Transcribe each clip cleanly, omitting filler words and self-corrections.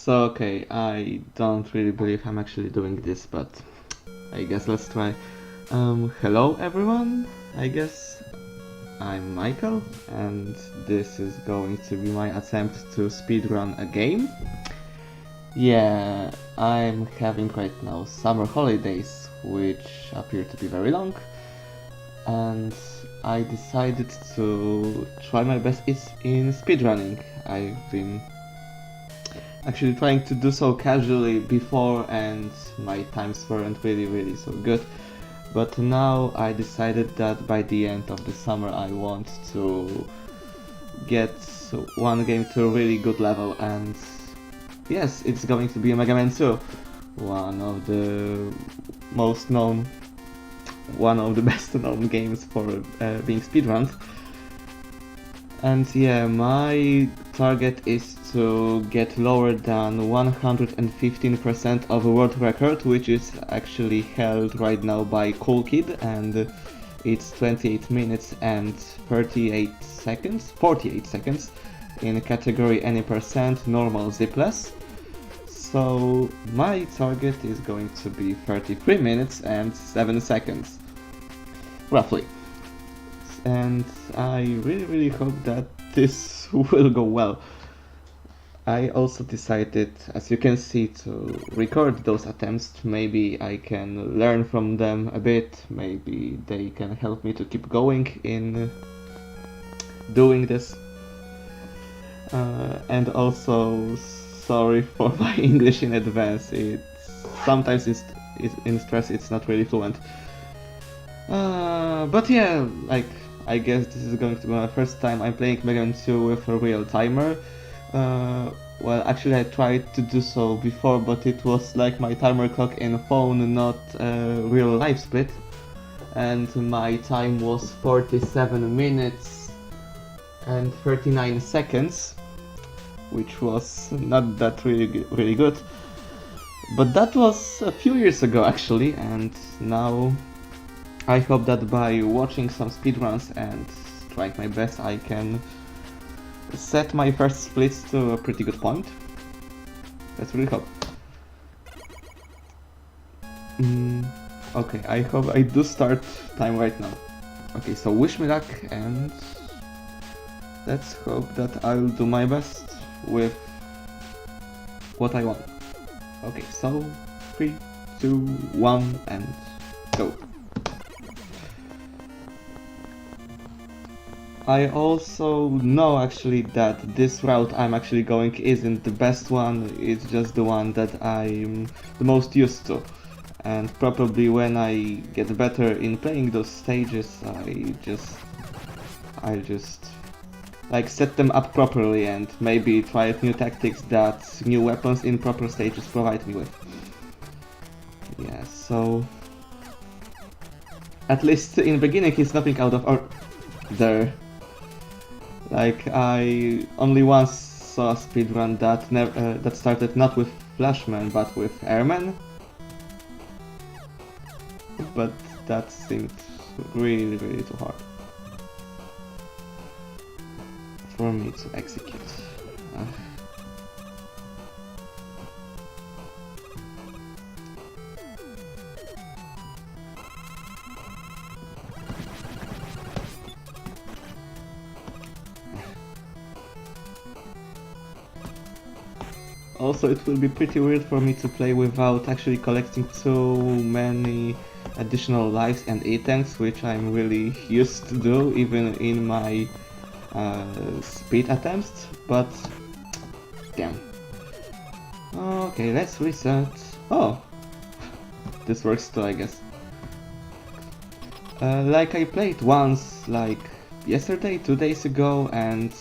Okay, I don't really believe I'm actually doing this, but I guess let's try. Hello everyone, I guess. I'm Michael, and this is going to be my attempt to speedrun a game. Yeah, I'm having right now summer holidays, which appear to be very long, and I decided to try my best in speedrunning. I've been actually trying to do so casually before, and my times weren't really so good. But now I decided that by the end of the summer I want to get one game to a really good level, and yes, it's going to be Mega Man 2. One of the most known, one of the best known games for being speedrunned. And yeah, my target is to get lower than 115% of a world record, which is actually held right now by Cool Kid, and it's 28 minutes and 48 seconds in category any percent normal zipless. So my target is going to be 33 minutes and 7 seconds, roughly. And I really hope that this will go well. I also decided, as you can see, to record those attempts. Maybe I can learn from them a bit, maybe they can help me to keep going in doing this. And also, sorry for my English in advance, sometimes in stress it's not really fluent. But yeah, like, I guess this is going to be my first time I'm playing Mega Man 2 with a real timer. Well, actually I tried to do so before, but it was like my timer clock in phone, not a real live split. And my time was 47 minutes and 39 seconds, which was not that really good. But that was a few years ago actually, and now I hope that by watching some speedruns and trying my best I can set my first splits to a pretty good point. Let's really hope. Okay, I hope I do start time right now. Okay, so wish me luck, and let's hope that I'll do my best with what I want. Okay, so 3, 2, 1 and go. I also know actually that this route I'm actually going isn't the best one, it's just the one that I'm the most used to. And probably when I get better in playing those stages, I'll just like set them up properly and maybe try out new tactics that new weapons in proper stages provide me with. Yeah, so at least in the beginning it's nothing out of order. Like, I only once saw a speedrun that started not with Flashman but with Airman. But that seemed really too hard for me to execute. Also, it will be pretty weird for me to play without actually collecting too many additional lives and items, which I'm really used to do even in my speed attempts, but damn. Okay, let's reset. Oh, this works too, I guess. Like, I played once, like yesterday, 2 days ago, and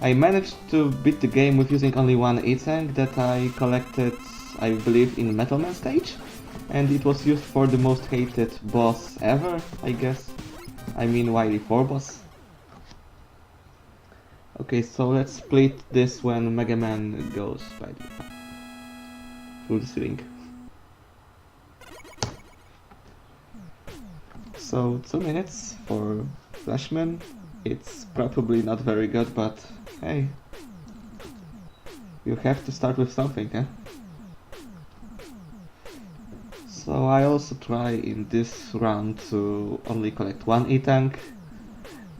I managed to beat the game with using only one item that I collected, I believe, in Metal Man stage, and it was used for the most hated boss ever, I guess. I mean Wily 4 boss. Okay, so let's split this when Mega Man goes by through the ceiling. So 2 minutes for Flashman. It's probably not very good, but hey. You have to start with something, eh? So I also try in this round to only collect one E-tank,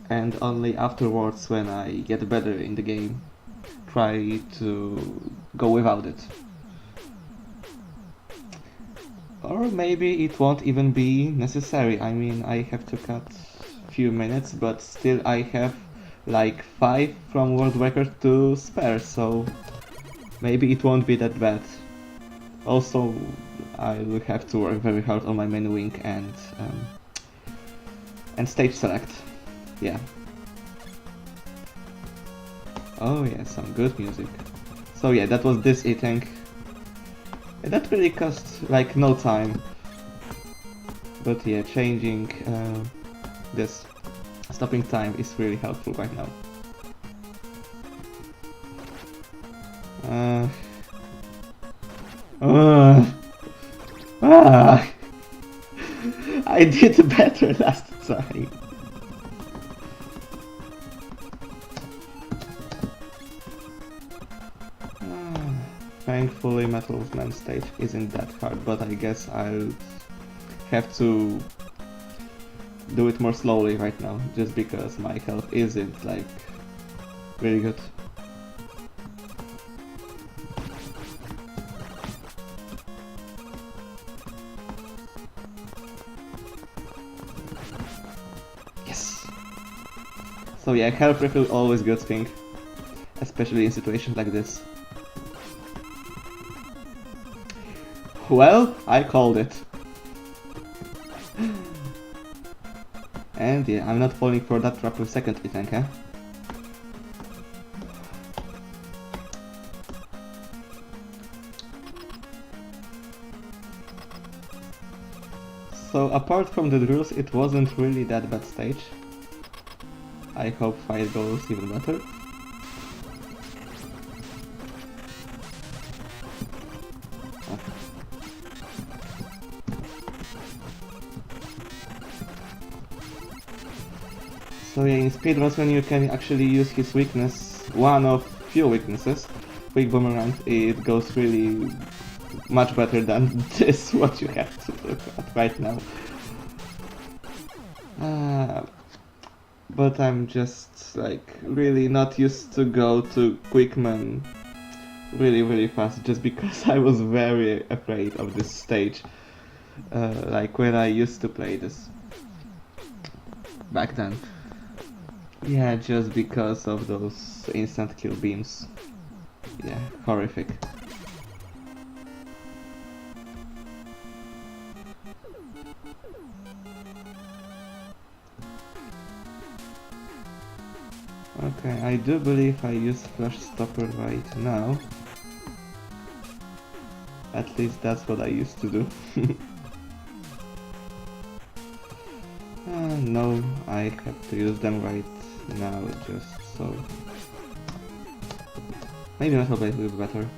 and only afterwards, when I get better in the game, try to go without it. Or maybe it won't even be necessary. I mean, I have to cut few minutes, but still I have like 5 from world record to spare, so maybe it won't be that bad. Also, I will have to work very hard on my main wing and stage select. Yeah. Oh yeah, some good music. So yeah, that was this E-tank. That really cost like no time. But yeah, changing this stopping time is really helpful right now. I did better last time. Thankfully, Metal Man stage isn't that hard, but I guess I'll have to do it more slowly right now, just because my health isn't like really good. Yes! So yeah, health refill always good thing, especially in situations like this. Well, I called it. And yeah, I'm not falling for that trap with second E-tank, huh? So apart from the drills, it wasn't really that bad stage. I hope fight goes even better. So yeah, in speedruns when you can actually use his weakness, one of few weaknesses, quick boomerang, it goes really much better than this, what you have to do right now. But I'm just like really not used to go to Quickman really fast, just because I was very afraid of this stage, like when I used to play this back then. Yeah, just because of those instant kill beams. Yeah, horrific. Okay, I do believe I use flash stopper right now. At least that's what I used to do. No, I have to use them right now, just so. Maybe Metal Blade will be better.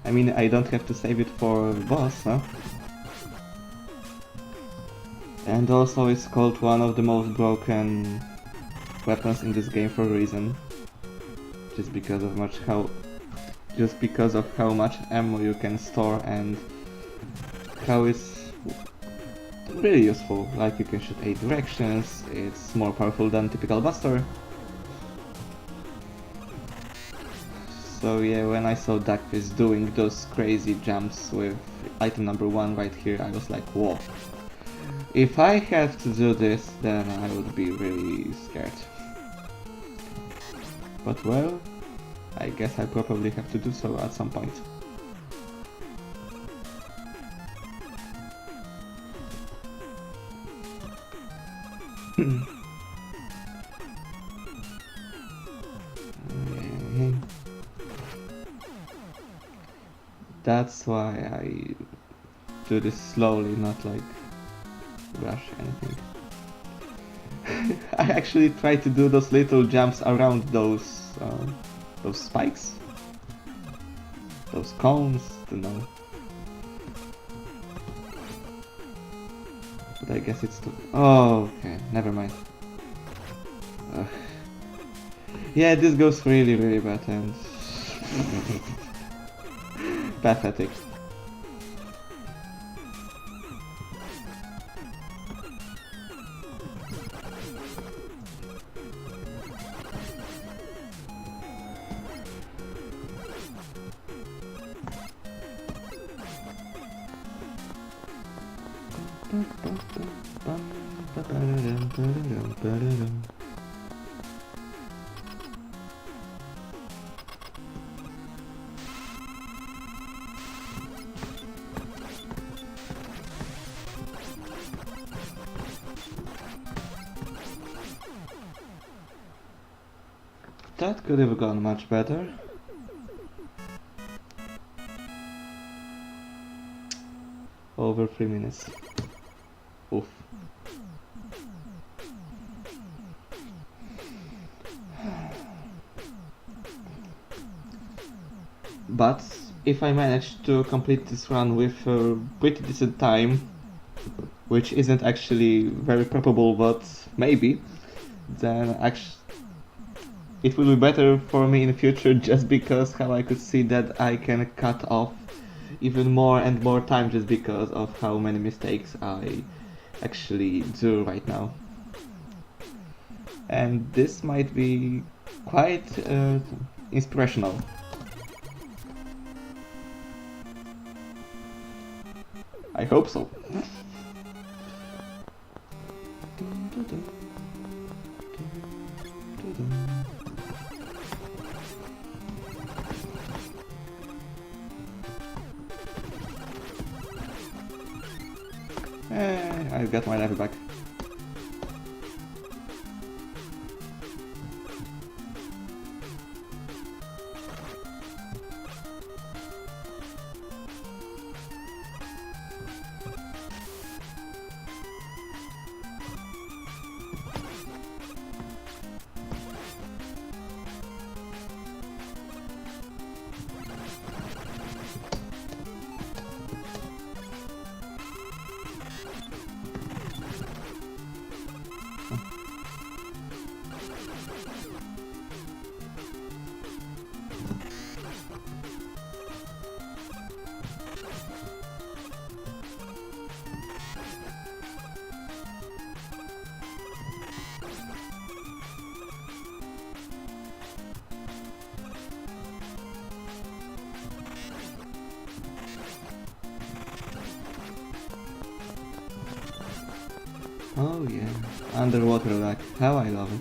I mean, I don't have to save it for boss, huh? And also it's called one of the most broken weapons in this game for a reason. Just because of how much ammo you can store and how it's really useful. Like you can shoot 8 directions, it's more powerful than typical Buster. So yeah, when I saw Duckfish doing those crazy jumps with item number 1 right here, I was like, whoa. If I have to do this, then I would be really scared. But well, I guess I probably have to do so at some point. That's why I do this slowly, not like rush anything. I actually try to do those little jumps around those spikes, those cones, don't know. But I guess it's too. Oh, okay, never mind. Yeah, this goes really bad, and Pathetic. That could have gone much better. Over 3 minutes. Oof. But if I manage to complete this run with a pretty decent time, which isn't actually very probable, but maybe, then actually it will be better for me in the future, just because how I could see that I can cut off even more and more time just because of how many mistakes I actually do right now. And this might be quite inspirational. I hope so. I've got my life back. Oh yeah, underwater lag, how I love it.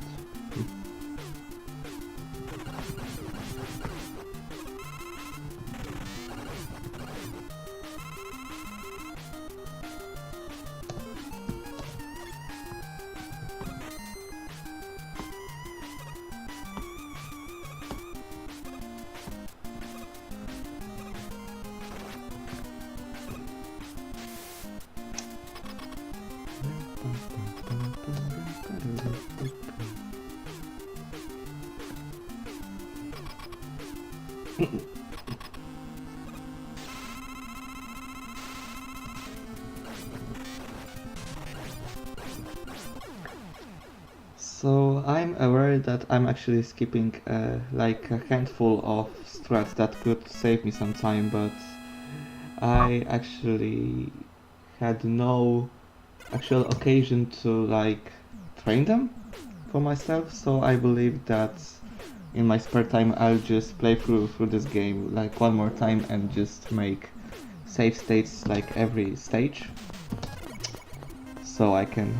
So I'm aware that I'm actually skipping like a handful of strats that could save me some time, but I actually had no actual occasion to like train them for myself, so I believe that in my spare time I'll just play through this game like one more time and just make save states like every stage, so I can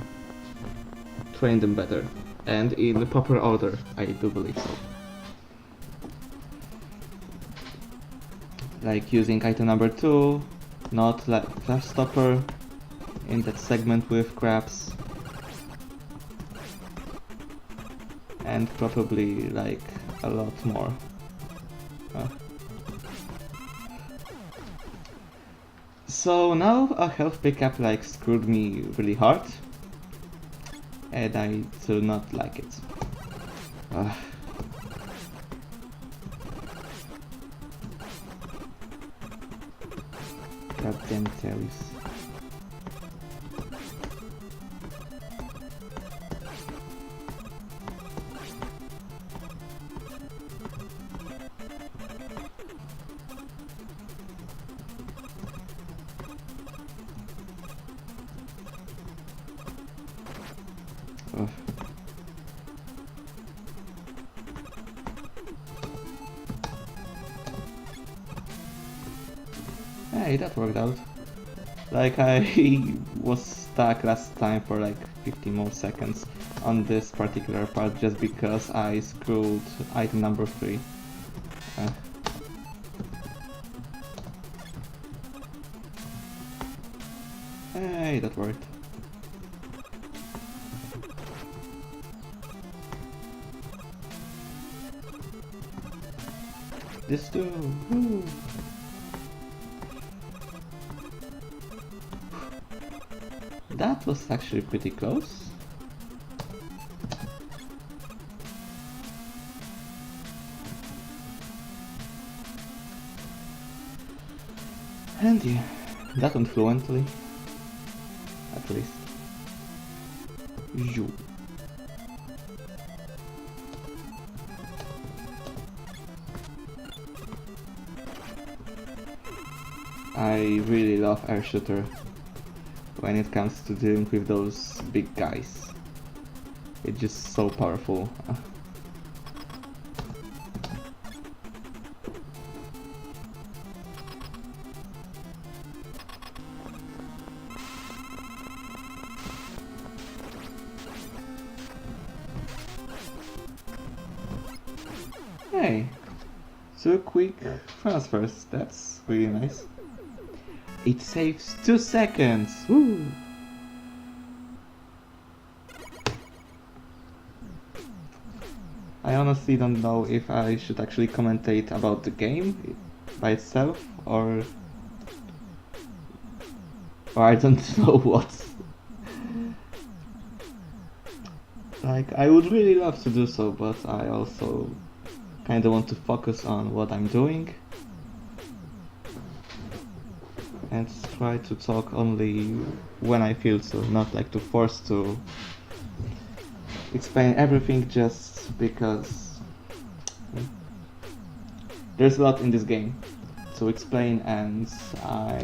train them better and in the proper order, I do believe so. Like using item number 2, not like flash stopper in that segment with crabs, and probably like a lot more. So now a health pickup like screwed me really hard, and I do not like it. Goddamn Terrys. Hey, that worked out. Like, I was stuck last time for like 50 more seconds on this particular part just because I screwed item number 3. Hey, that worked. This too. Woo. That was actually pretty close. And yeah, that went fluently. At least. You. I really love air shooter when it comes to dealing with those big guys. It's just so powerful. Hey, 2 quick transfers, that's really nice. It saves 2 seconds! Woo! I honestly don't know if I should actually commentate about the game by itself or I don't know what. Like, I would really love to do so, but I also kinda want to focus on what I'm doing and try to talk only when I feel so, not like to force to explain everything just because there's a lot in this game to explain and I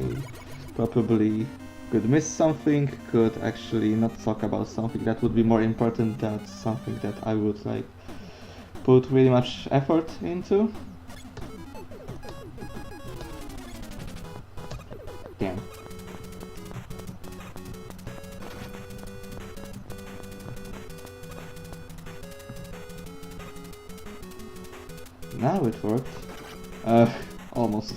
probably could miss something, could actually not talk about something that would be more important than something that I would like put really much effort into. Damn. Now it worked. Almost.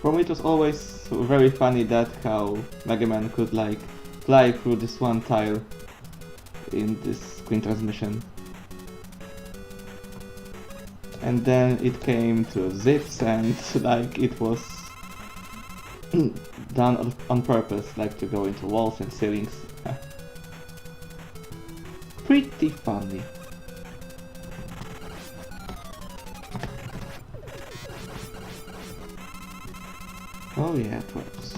For me it was always very funny that how Mega Man could like fly through this one tile in this screen transmission. And then it came to zips and like it was done on purpose, like to go into walls and ceilings. Pretty funny. Oh yeah, it works.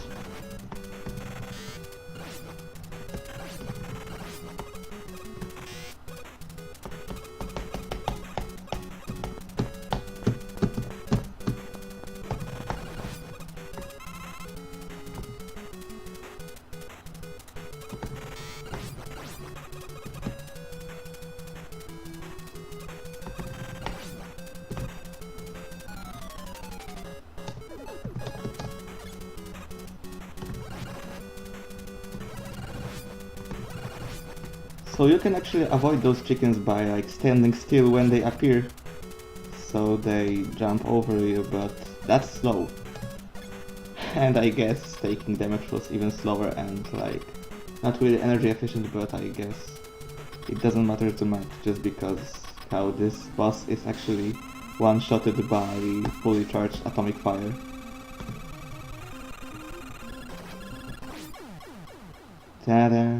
So you can actually avoid those chickens by like standing still when they appear, so they jump over you, but that's slow. And I guess taking damage was even slower and like not really energy efficient, but I guess it doesn't matter too much just because how this boss is actually one-shotted by fully charged atomic fire. Ta-da!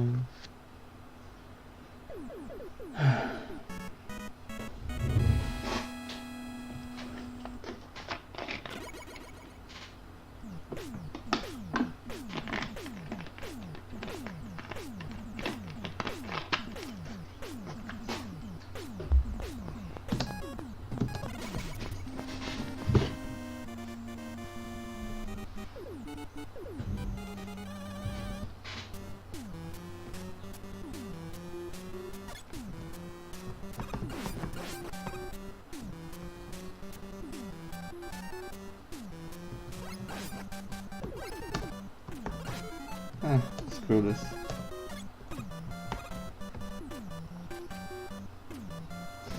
through this.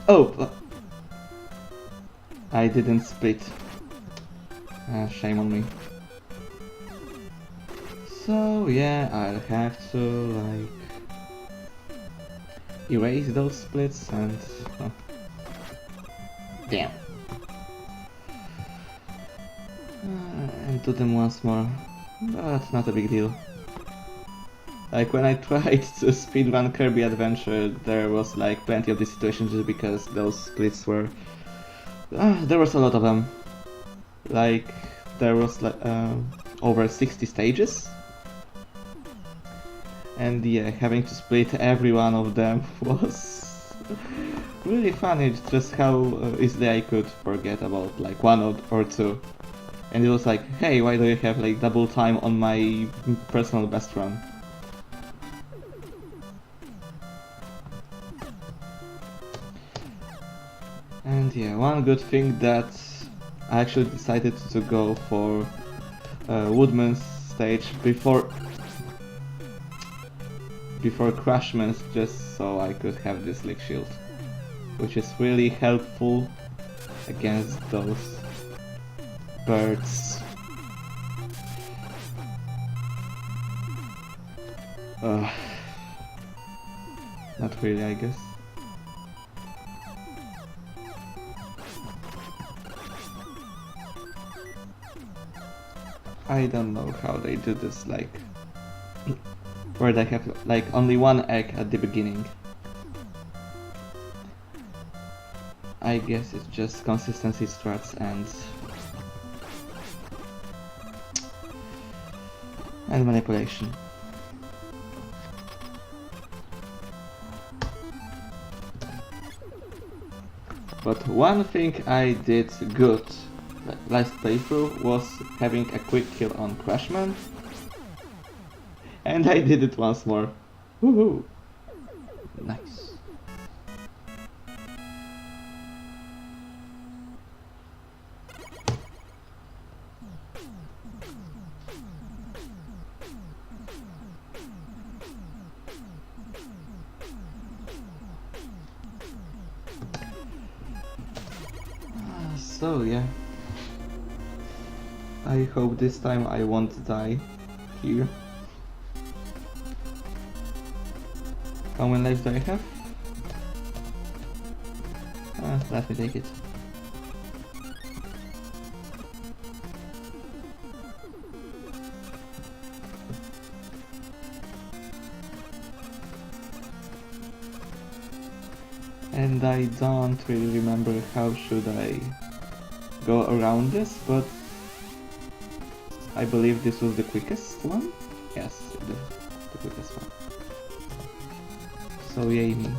Oh! I didn't split. Shame on me. So yeah, I'll have to like erase those splits and damn. And do them once more, but not a big deal. Like when I tried to speedrun Kirby Adventure, there was like plenty of these situations just because those splits were... there was a lot of them. Like there was like over 60 stages. And yeah, having to split every one of them was really funny. It's just how easily I could forget about like one or two. And it was like, hey, why do you have like double time on my personal best run? And yeah, one good thing that I actually decided to go for Woodman's stage before Crashman's, just so I could have this leak shield, which is really helpful against those birds. Not really, I guess. I don't know how they do this, like where they have like only one egg at the beginning. I guess it's just consistency strats and manipulation. But one thing I did good last playthrough was having a quick kill on Crashman. And I did it once more. Woohoo! Nice. So yeah. I hope this time I won't die here. How many lives do I have? Let me take it. And I don't really remember how should I go around this, but I believe this was the quickest one? Yes, the quickest one. So yay me.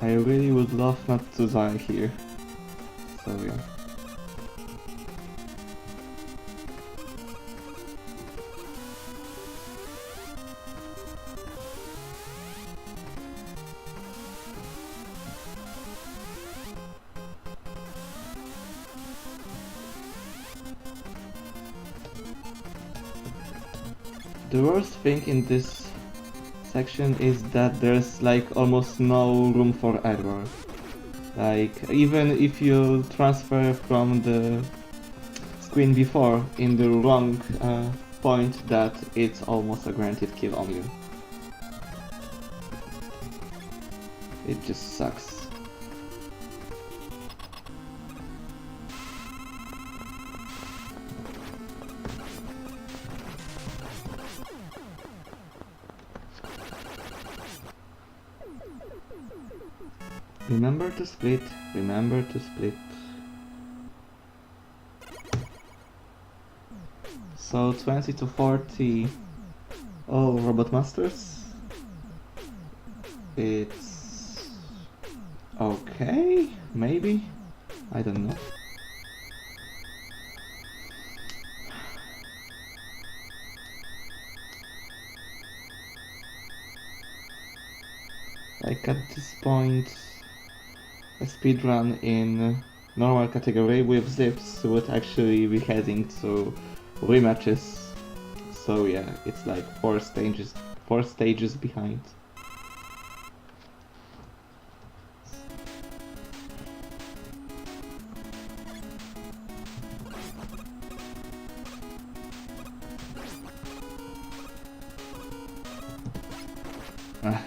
I really would love not to die here. So yeah. The worst thing in this section is that there's like almost no room for error. Like even if you transfer from the screen before in the wrong point, that it's almost a guaranteed kill on you. It just sucks. Remember to split, remember to split. So 20 to 40 all Robot Masters. It's okay. Maybe? I don't know. Like at this point, a speedrun in normal category with zips would actually be heading to rematches. So yeah, it's like four stages behind. Ah.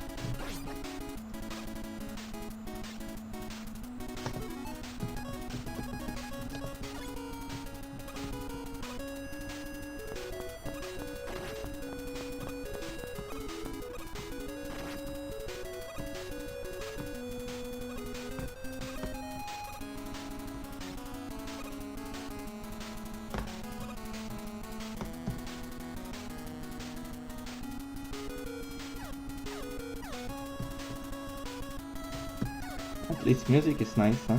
At least music is nice, huh?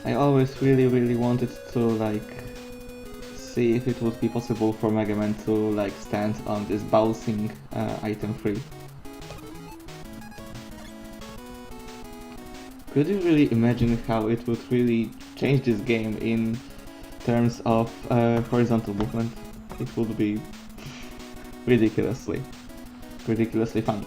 I always really wanted to like see if it would be possible for Mega Man to like stand on this bouncing item free. Could you really imagine how it would really change this game in terms of horizontal movement? It would be ridiculously funny.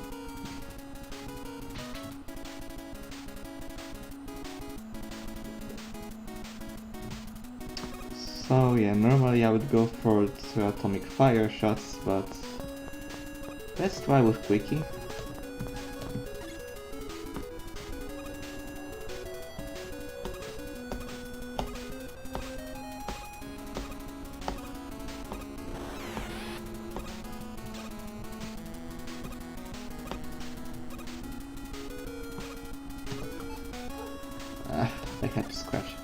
So yeah, normally I would go for the atomic fire shots, but let's try with Quickie. I had to scratch.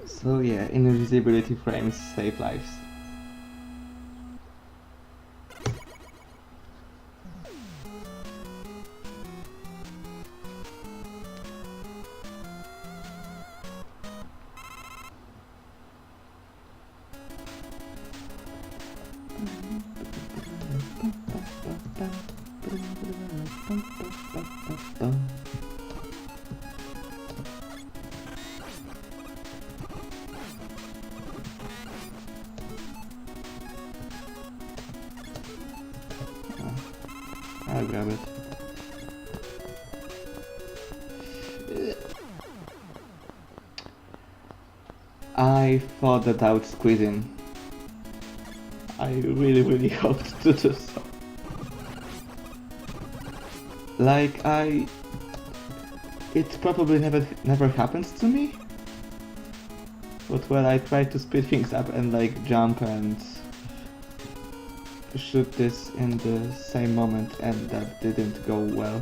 So yeah, invisibility frames save lives. I'll grab it. I thought that I would squeeze in. I really hoped to do so. Like it probably never happens to me. But when I tried to speed things up and like jump and shoot this in the same moment, and that didn't go well.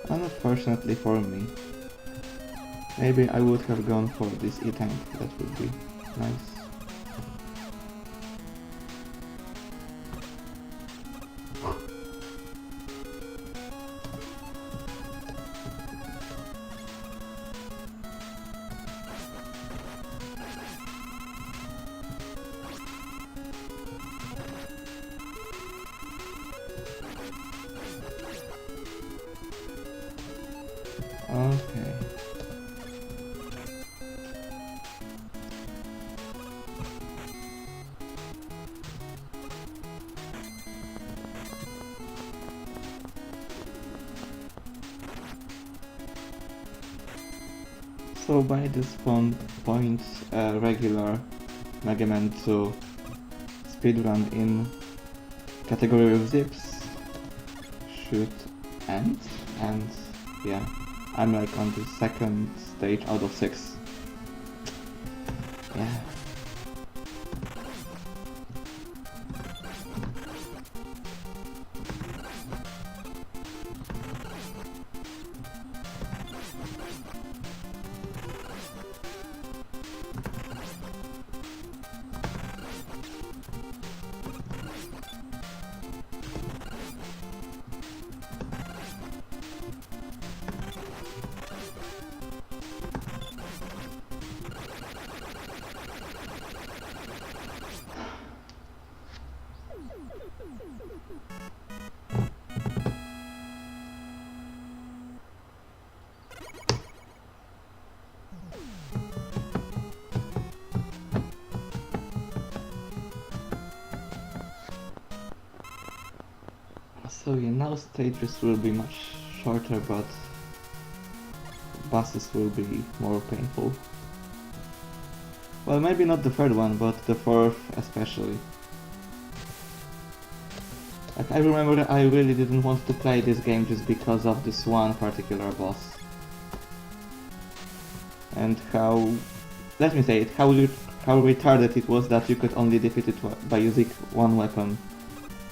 Unfortunately for me. Maybe I would have gone for this E-tank, that would be nice. Okay. So by this point, regular Mega Man 2 speedrun in category of zips should end, and yeah, I'm like on the second stage out of 6. Yeah. So yeah, now stages will be much shorter, but bosses will be more painful. Well, maybe not the third one, but the fourth especially. Like, I remember that I really didn't want to play this game just because of this one particular boss. And how, let me say it, how retarded it was that you could only defeat it by using one weapon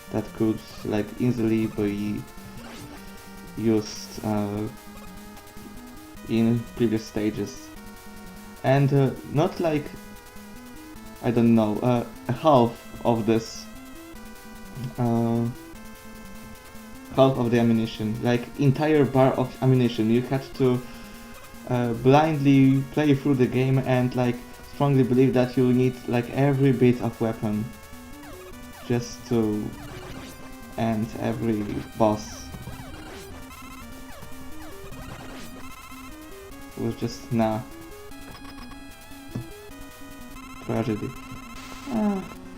that could like easily be used in previous stages. And not like, I don't know, a half of this half of the ammunition, like entire bar of ammunition. You had to blindly play through the game and like strongly believe that you need like every bit of weapon just to end every boss. It was just tragedy.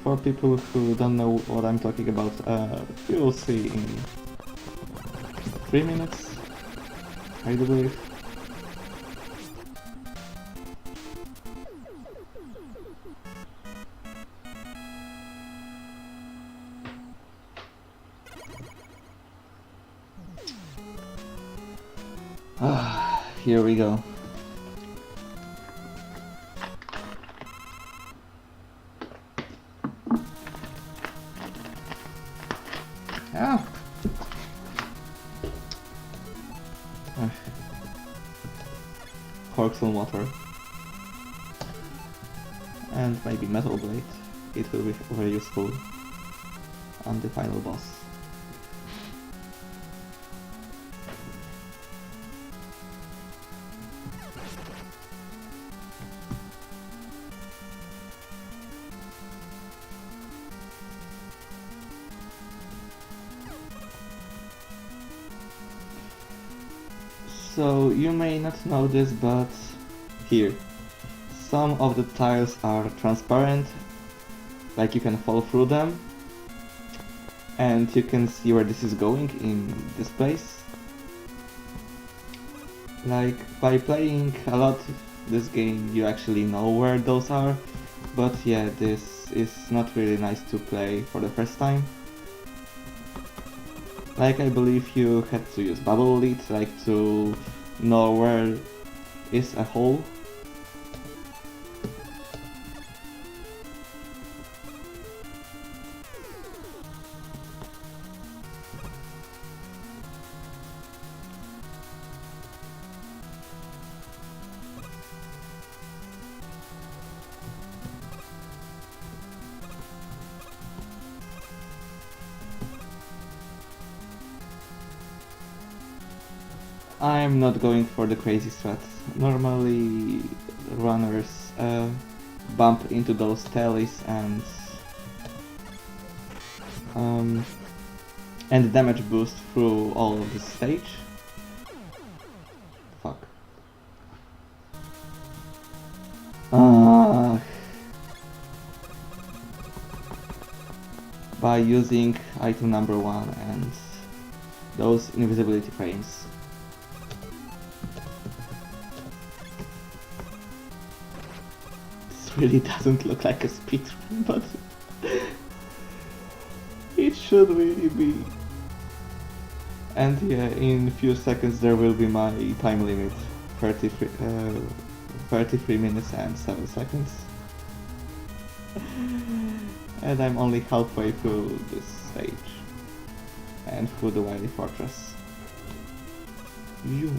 For people who don't know what I'm talking about, you will see in 3 minutes, I do believe. Here we go. Ah. Corks on water. And maybe metal blade. It will be very useful on the final boss. So you may not know this, but here, some of the tiles are transparent, like you can fall through them, and you can see where this is going in this place. Like, by playing a lot this game you actually know where those are, but yeah, this is not really nice to play for the first time. Like, I believe you had to use bubble lead, like to know where is a hole. I'm not going for the crazy strat. Normally runners bump into those tellies and damage boost through all of this stage. Fuck. By using item number 1 and those invisibility frames. This really doesn't look like a speedrun, but it should really be. And yeah, in a few seconds there will be my time limit, 33 minutes and 7 seconds. And I'm only halfway through this stage. And through the Wily Fortress. You.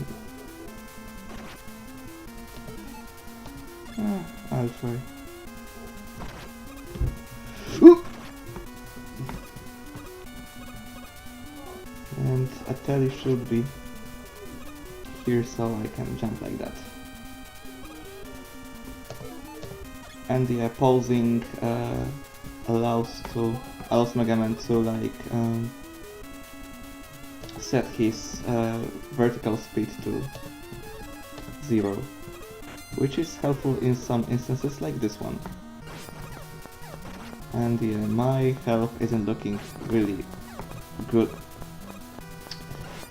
I'll try. And a telly should be here so I can jump like that. And the pausing allows Mega Man to like set his vertical speed to 0, which is helpful in some instances like this one. And my health isn't looking really good.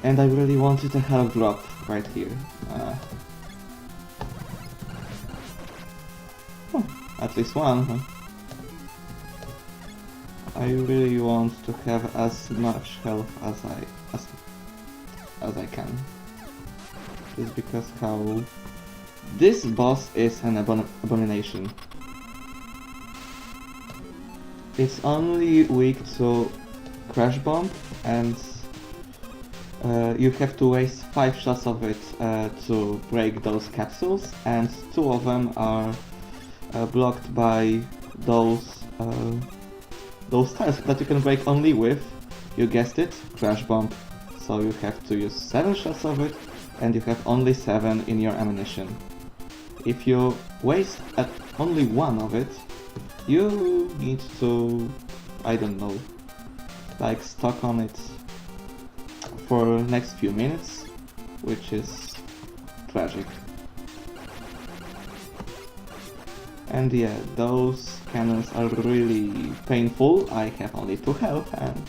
And I really wanted a health drop right here. At least one, huh? I really want to have as much health as I can. Just because how this boss is an abomination. It's only weak to Crash Bomb, and you have to waste 5 shots of it to break those capsules, and 2 of them are blocked by those tiles that you can break only with, you guessed it, Crash Bomb. So you have to use 7 shots of it, and you have only 7 in your ammunition. If you waste only 1 of it, you need to, I don't know, like stock on it for next few minutes, which is tragic. And yeah, those cannons are really painful. I have only 2 health, and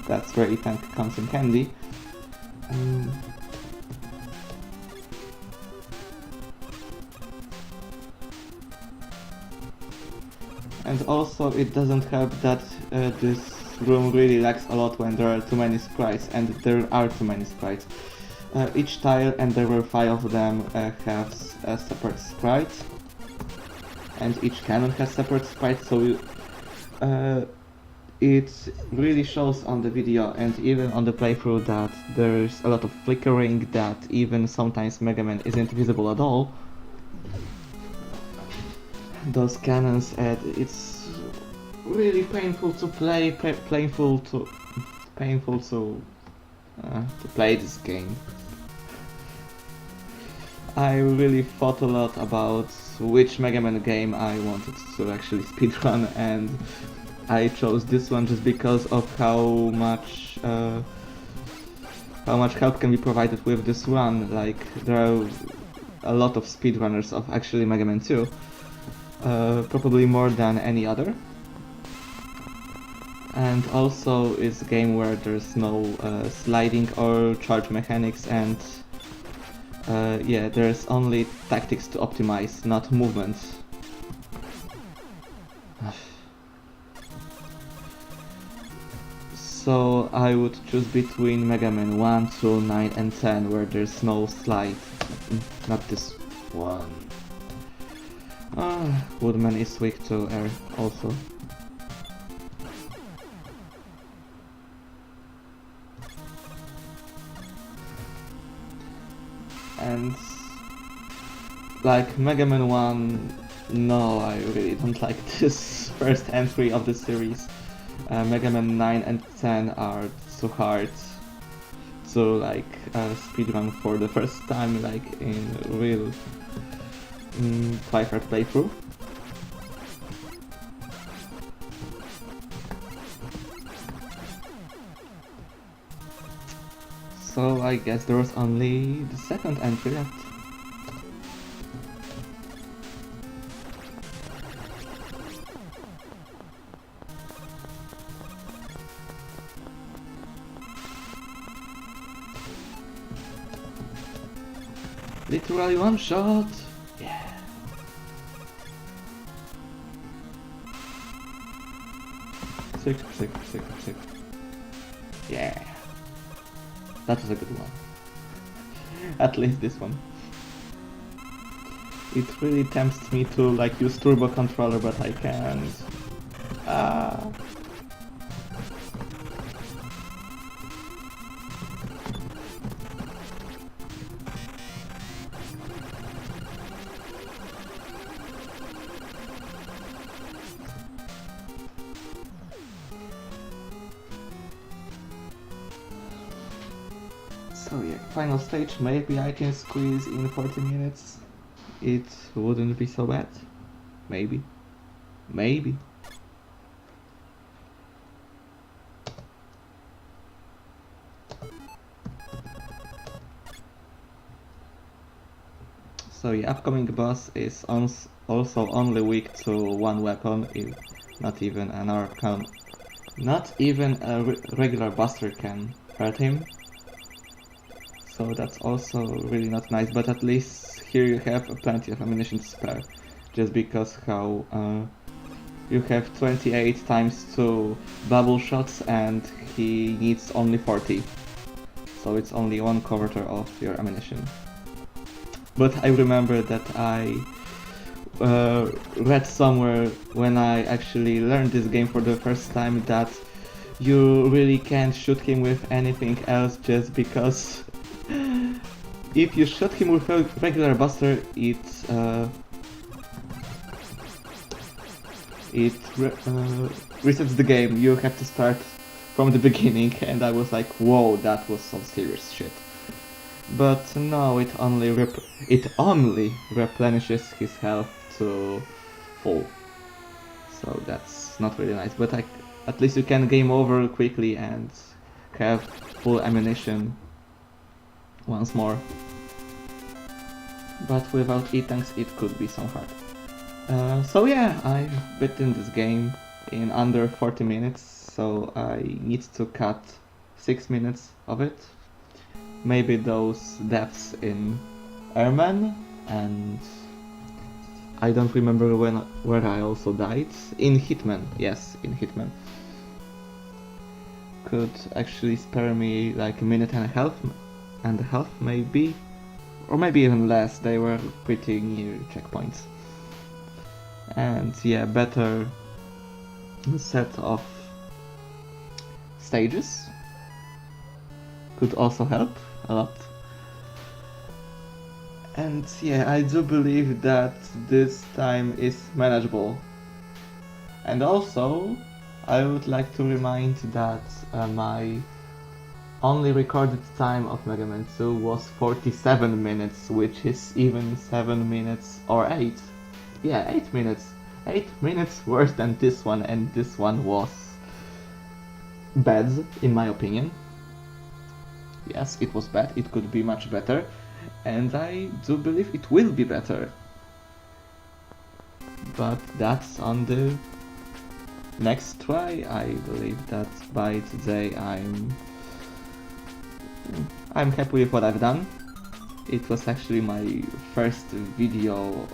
that's where E-Tank comes in handy. And also it doesn't help that this room really lags a lot when there are too many sprites, and there are too many sprites. Each tile, and there were 5 of them, has a separate sprite. And each cannon has separate sprites, so it really shows on the video and even on the playthrough that there's a lot of flickering, that even sometimes Mega Man isn't visible at all. Those cannons, and it's really painful to play, painful to play this game. I really thought a lot about which Mega Man game I wanted to actually speedrun, and I chose this one just because of how much help can be provided with this run. Like, there are a lot of speedrunners of actually Mega Man 2, probably more than any other. And also it's a game where there's no sliding or charge mechanics, and yeah, there's only tactics to optimize, not movements. So I would choose between Mega Man 1, 2, 9 and 10, where there's no slide. Not this one. Woodman is weak to air also. And like Mega Man 1, no, I really don't like this first entry of the series. Mega Man 9 and 10 are too hard to like speedrun for the first time, like in real quite hard playthrough. So I guess there was only the second entry left. Literally one shot! Yeah. Sick. Yeah. That was a good one. At least this one. It really tempts me to like use turbo controller, but I can't. Ah. So yeah, final stage, maybe I can squeeze in 40 minutes. It wouldn't be so bad. Maybe. Maybe. So the upcoming boss is also only weak to one weapon, not even an arc can, not even a regular buster can hurt him. So that's also really not nice, but at least here you have plenty of ammunition to spare. Just because how you have 28 times 2 bubble shots and he needs only 40. So it's only one quarter of your ammunition. But I remember that I read somewhere when I actually learned this game for the first time that you really can't shoot him with anything else just because if you shoot him with a regular buster, it resets the game. You have to start from the beginning, and I was like, whoa, that was some serious shit. But no, it only replenishes his health to full. So that's not really nice, but at least you can game over quickly and have full ammunition once more. But without E-tanks it could be some hard. So yeah, I've beaten this game in under 40 minutes, so I need to cut 6 minutes of it. Maybe those deaths in Airman, and I don't remember where I also died. In Hitman, yes, in Hitman. Could actually spare me like a minute and a half maybe, or maybe even less. They were pretty near checkpoints. And yeah, better set of stages could also help a lot. And yeah, I do believe that this time is manageable. And also, I would like to remind that my only recorded time of Mega Man 2 was 47 minutes, which is even 7 minutes or 8. Yeah, 8 minutes. 8 minutes worse than this one, and this one was bad, in my opinion. Yes, it was bad, it could be much better, and I do believe it will be better. But that's on the next try. I believe that by today I'm happy with what I've done. It was actually my first video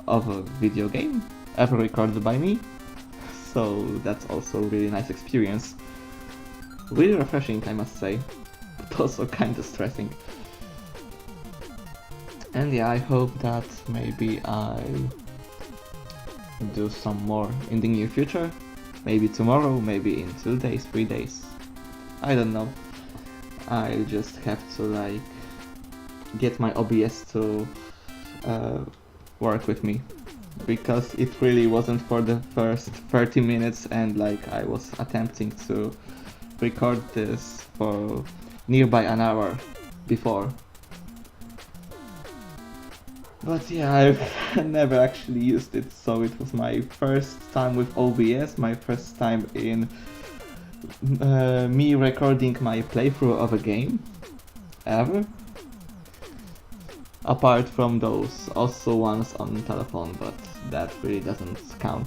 of a video game ever recorded by me, so that's also a really nice experience. Really refreshing, I must say, but also kinda stressing. And yeah, I hope that maybe I do some more in the near future. Maybe tomorrow, maybe in 2 days, 3 days. I don't know. I just have to like get my OBS to work with me, because it really wasn't for the first 30 minutes, and like I was attempting to record this for nearby an hour before. But yeah, I've never actually used it, so it was my first time with OBS, my first time in me recording my playthrough of a game ever. Apart from those also ones on telephone, but that really doesn't count.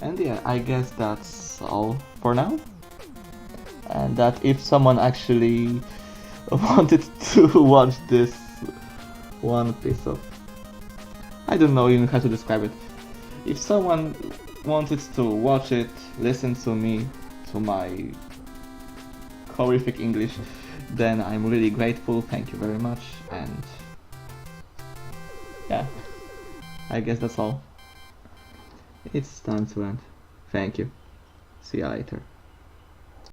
And yeah, I guess that's all for now. And that if someone actually wanted to watch this one piece of... I don't know even how to describe it. If someone wanted to watch it, listen to me, to my horrific English, then I'm really grateful, thank you very much, and yeah, I guess that's all. It's time to end. Thank you. See you later.